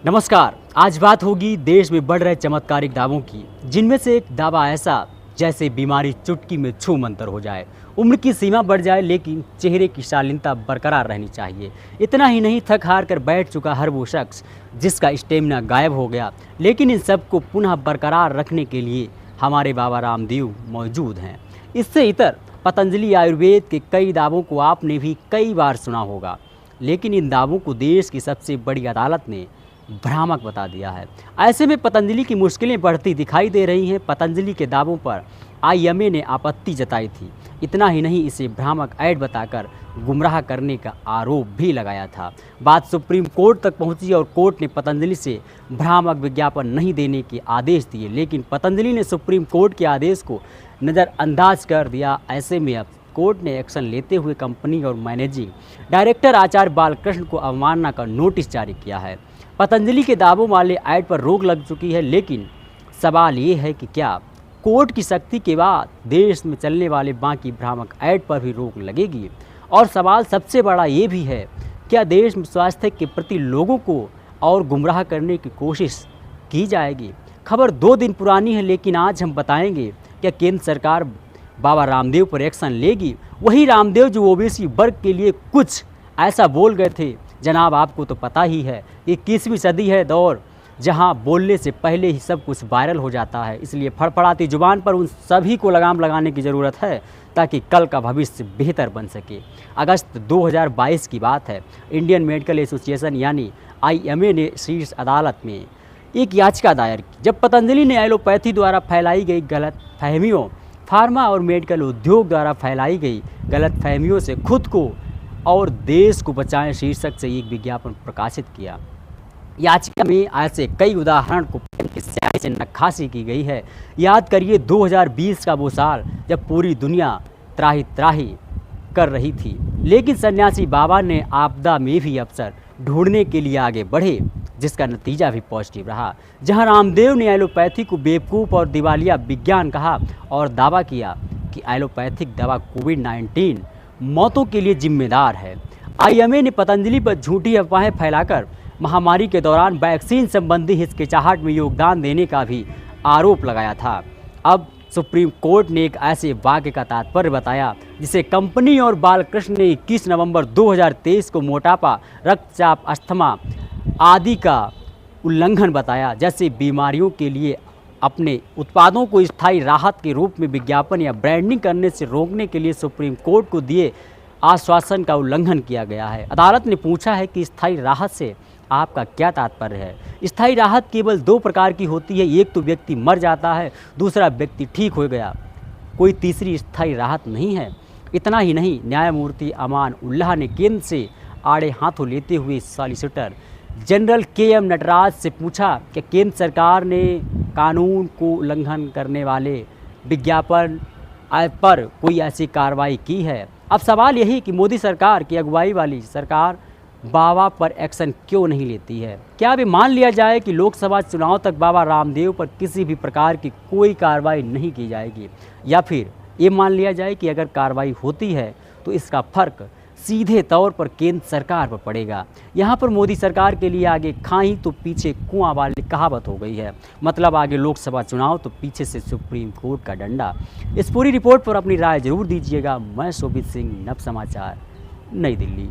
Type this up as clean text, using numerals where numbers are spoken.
नमस्कार। आज बात होगी देश में बढ़ रहे चमत्कारिक दावों की, जिनमें से एक दावा ऐसा जैसे बीमारी चुटकी में छू मंतर हो जाए, उम्र की सीमा बढ़ जाए लेकिन चेहरे की शालीनता बरकरार रहनी चाहिए। इतना ही नहीं, थक हार कर बैठ चुका हर वो शख्स जिसका स्टेमिना गायब हो गया, लेकिन इन सबको पुनः बरकरार रखने के लिए हमारे बाबा रामदेव मौजूद हैं। इससे इतर पतंजलि आयुर्वेद के कई दावों को आपने भी कई बार सुना होगा, लेकिन इन दावों को देश की सबसे बड़ी अदालत ने भ्रामक बता दिया है। ऐसे में पतंजलि की मुश्किलें बढ़ती दिखाई दे रही हैं। पतंजलि के दावों पर आईएमए ने आपत्ति जताई थी। इतना ही नहीं, इसे भ्रामक ऐड बताकर गुमराह करने का आरोप भी लगाया था। बात सुप्रीम कोर्ट तक पहुंची और कोर्ट ने पतंजलि से भ्रामक विज्ञापन नहीं देने के आदेश दिए, लेकिन पतंजलि ने सुप्रीम कोर्ट के आदेश को नज़रअंदाज कर दिया। ऐसे में अब कोर्ट ने एक्शन लेते हुए कंपनी और मैनेजिंग डायरेक्टर आचार्य बालकृष्ण को अवमानना का नोटिस जारी किया है। पतंजलि के दावों वाले ऐड पर रोक लग चुकी है, लेकिन सवाल ये है कि क्या कोर्ट की सख्ती के बाद देश में चलने वाले बाकी भ्रामक ऐड पर भी रोक लगेगी? और सवाल सबसे बड़ा ये भी है, क्या देश में स्वास्थ्य के प्रति लोगों को और गुमराह करने की कोशिश की जाएगी? खबर 2 दिन पुरानी है, लेकिन आज हम बताएंगे क्या केंद्र सरकार बाबा रामदेव पर एक्शन लेगी। वही रामदेव जो ओबीसी वर्ग के लिए कुछ ऐसा बोल गए थे। जनाब, आपको तो पता ही है, 21वीं सदी है दौर जहां बोलने से पहले ही सब कुछ वायरल हो जाता है। इसलिए फड़फड़ाती जुबान पर उन सभी को लगाम लगाने की ज़रूरत है ताकि कल का भविष्य बेहतर बन सके। अगस्त 2022 की बात है। इंडियन मेडिकल एसोसिएशन यानी आईएमए ने शीर्ष अदालत में एक याचिका दायर की, जब पतंजलि ने एलोपैथी द्वारा फैलाई गई गलत फहमियों, फार्मा और मेडिकल उद्योग द्वारा फैलाई गई गलत फहमियों से खुद को और देश को बचाएं शीर्षक से एक विज्ञापन प्रकाशित किया। याचिका में ऐसे कई उदाहरण को स्याही से नक्काशी की गई है। याद करिए 2020 का वो साल जब पूरी दुनिया त्राही त्राही कर रही थी, लेकिन सन्यासी बाबा ने आपदा में भी अवसर ढूंढने के लिए आगे बढ़े, जिसका नतीजा भी पॉजिटिव रहा। जहां रामदेव ने एलोपैथी को बेवकूफ़ और दिवालिया विज्ञान कहा और दावा किया कि एलोपैथिक दवा कोविड-19 मौतों के लिए जिम्मेदार है, आईएमए ने पतंजलि पर झूठी अफवाहें फैलाकर महामारी के दौरान वैक्सीन संबंधी हिचकिचाहट में योगदान देने का भी आरोप लगाया था। अब सुप्रीम कोर्ट ने एक ऐसे वाक्य का तात्पर्य बताया जिसे कंपनी और बालकृष्ण ने 21 नवंबर 2023 को मोटापा, रक्तचाप, अस्थमा आदि का उल्लंघन बताया। जैसे बीमारियों के लिए अपने उत्पादों को स्थायी राहत के रूप में विज्ञापन या ब्रांडिंग करने से रोकने के लिए सुप्रीम कोर्ट को दिए आश्वासन का उल्लंघन किया गया है। अदालत ने पूछा है कि स्थायी राहत से आपका क्या तात्पर्य है? स्थायी राहत केवल 2 प्रकार की होती है, एक तो व्यक्ति मर जाता है, दूसरा व्यक्ति ठीक हो गया। कोई तीसरी स्थायी राहत नहीं है। इतना ही नहीं, न्यायमूर्ति अमान उल्लाह ने केंद्र से आड़े हाथों लेते हुए सॉलिसिटर जनरल KM नटराज से पूछा कि केंद्र सरकार ने कानून को उल्लंघन करने वाले विज्ञापन पर कोई ऐसी कार्रवाई की है। अब सवाल यही कि मोदी सरकार की अगुवाई वाली सरकार बाबा पर एक्शन क्यों नहीं लेती है? क्या अभी मान लिया जाए कि लोकसभा चुनाव तक बाबा रामदेव पर किसी भी प्रकार की कोई कार्रवाई नहीं की जाएगी, या फिर ये मान लिया जाए कि अगर कार्रवाई होती है तो इसका फर्क सीधे तौर पर केंद्र सरकार पर पड़ेगा? यहाँ पर मोदी सरकार के लिए आगे खाई तो पीछे कुआं वाली कहावत हो गई है। मतलब आगे लोकसभा चुनाव तो पीछे से सुप्रीम कोर्ट का डंडा। इस पूरी रिपोर्ट पर अपनी राय जरूर दीजिएगा। मैं शोभित सिंह, नव समाचार, नई दिल्ली।